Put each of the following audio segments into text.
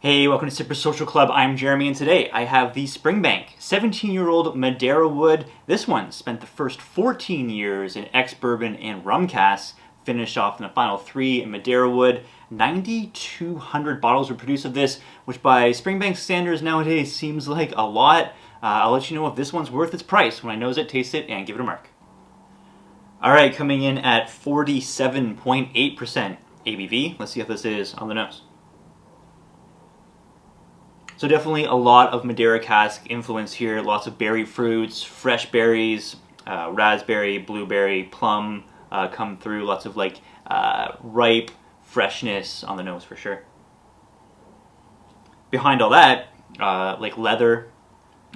Hey, welcome to Sipper Social Club. I'm Jeremy, and today I have the Springbank 17-year-old Madeira wood. This one spent the first 14 years in ex-bourbon and rum casks, finished off in the final 3 in Madeira wood. 9,200 bottles were produced of this, which by Springbank standards nowadays seems like a lot. I'll let you know if this one's worth its price when I nose it, taste it, and give it a mark. Alright, coming in at 47.8% ABV. Let's see if this is on the nose. So definitely a lot of Madeira cask influence here. Lots of berry fruits, fresh berries, raspberry, blueberry, plum come through. Lots of ripe freshness on the nose for sure. Behind all that, like leather,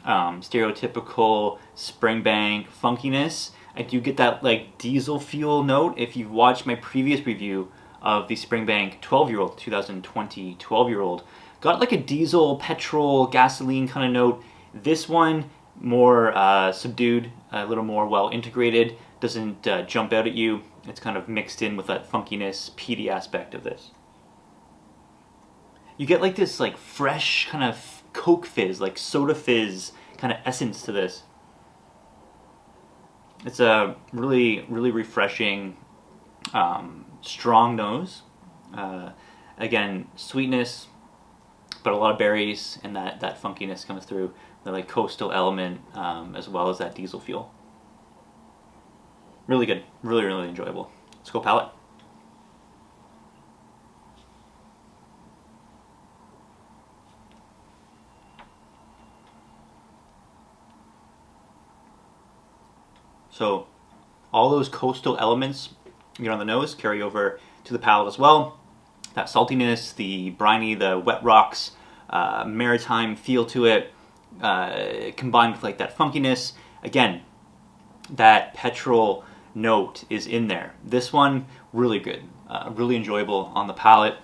stereotypical Springbank funkiness. I do get that like diesel fuel note. If you've watched my previous review of the Springbank 12-year-old, 2020 12-year-old, got like a diesel, petrol, gasoline kind of note. This one, more subdued, a little more well integrated, doesn't jump out at you. It's kind of mixed in with that funkiness, peaty aspect of this. You get like this like fresh kind of Coke fizz, like soda fizz kind of essence to this. It's a really, really refreshing, strong nose. Again, sweetness, but a lot of berries, and that funkiness comes through, the like coastal element, as well as that diesel fuel. Really good, really, really enjoyable. Let's go palate. So all those coastal elements you get on the nose carry over to the palate as well. That saltiness, the briny, the wet rocks, maritime feel to it, combined with like that funkiness. Again, that petrol note is in there. This one, really good, really enjoyable on the palate.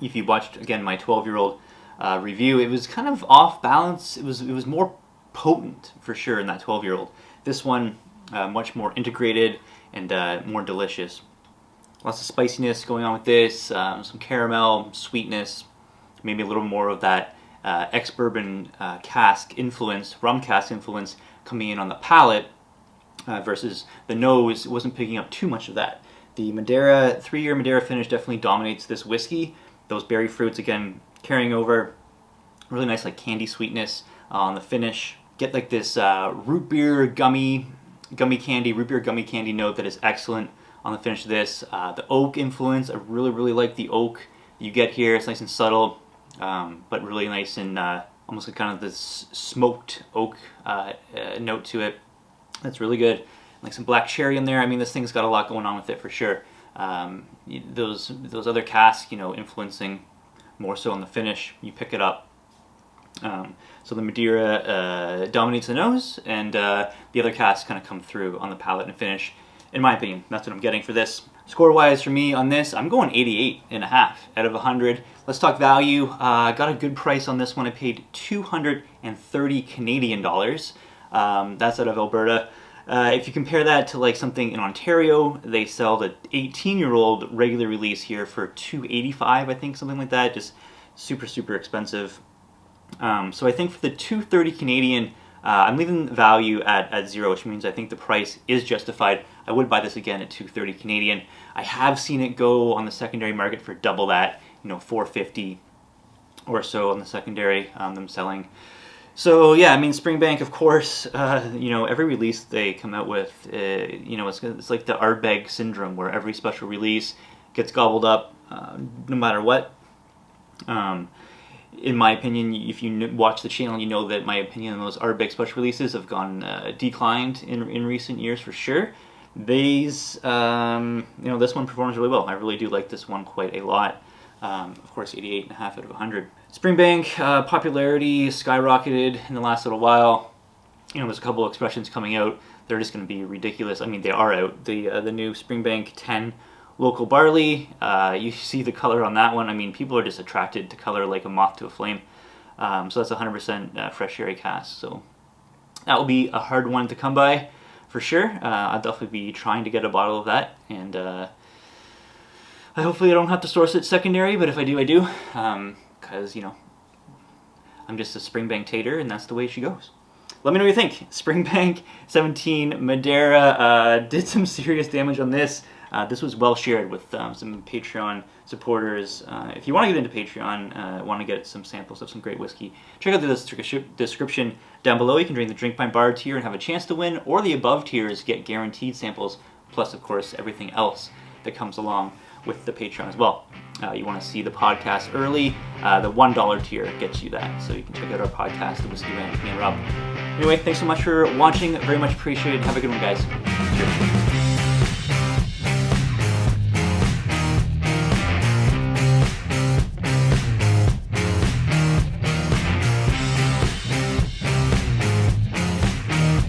If you watched, again, my 12-year-old review, it was kind of off balance. It was more potent for sure in that 12-year-old. This one, much more integrated and more delicious. Lots of spiciness going on with this, some caramel, sweetness, maybe a little more of that ex-bourbon cask influence, rum cask influence coming in on the palate, versus the nose wasn't picking up too much of that. The Madeira, 3-year Madeira finish definitely dominates this whiskey. Those berry fruits, again, carrying over. Really nice like candy sweetness on the finish. Get like this root beer gummy candy, root beer gummy candy note that is excellent on the finish of this. The oak influence, I really, really like the oak you get here. It's nice and subtle, but really nice and almost like kind of this smoked oak note to it. That's really good. Like some black cherry in there. I mean, this thing's got a lot going on with it for sure. Those other casks, influencing more so on the finish. You pick it up. So the Madeira dominates the nose, and the other casks kind of come through on the palate and finish. In my opinion, that's what I'm getting for this. Score-wise for me on this, I'm going 88.5 out of 100. Let's talk value. Got a good price on this one. I paid 230 Canadian dollars. That's out of Alberta. If you compare that to like something in Ontario, they sell the 18-year-old regular release here for 285, I think, something like that. Just super, super expensive. So I think for the 230 Canadian, I'm leaving value at 0, which means I think the price is justified. I would buy this again at 230 Canadian. I have seen it go on the secondary market for double that, 450 or so on the secondary, them selling. So yeah, I mean, Springbank, of course, every release they come out with, it's like the Ardbeg syndrome, where every special release gets gobbled up, no matter what. In my opinion, if you watch the channel, you know that my opinion on those Ardbeg special releases have gone declined in recent years for sure. These, this one performs really well. I really do like this one quite a lot. Of course, 88.5 out of 100. Springbank popularity skyrocketed in the last little while. There's a couple of expressions coming out. They're just going to be ridiculous. I mean, they are out. The new Springbank 10 local barley. You see the color on that one. I mean, people are just attracted to color like a moth to a flame. So that's 100% fresh sherry cask. So that will be a hard one to come by for sure. I'll definitely be trying to get a bottle of that, and hopefully I don't have to source it secondary, but if I do, I do. because, I'm just a Springbank tater, and that's the way she goes. Let me know what you think. Springbank 17 Madeira did some serious damage on this. This was well shared with some Patreon supporters. If you want to get into Patreon, want to get some samples of some great whiskey, check out the description down below. You can join the Drink Pint Bar tier and have a chance to win, or the above tiers get guaranteed samples, plus, of course, everything else that comes along with the Patreon as well. You want to see the podcast early, the $1 tier gets you that. So you can check out our podcast, The Whiskey Ranch, with me and Rob. Anyway, thanks so much for watching. Very much appreciated. Have a good one, guys. Cheers.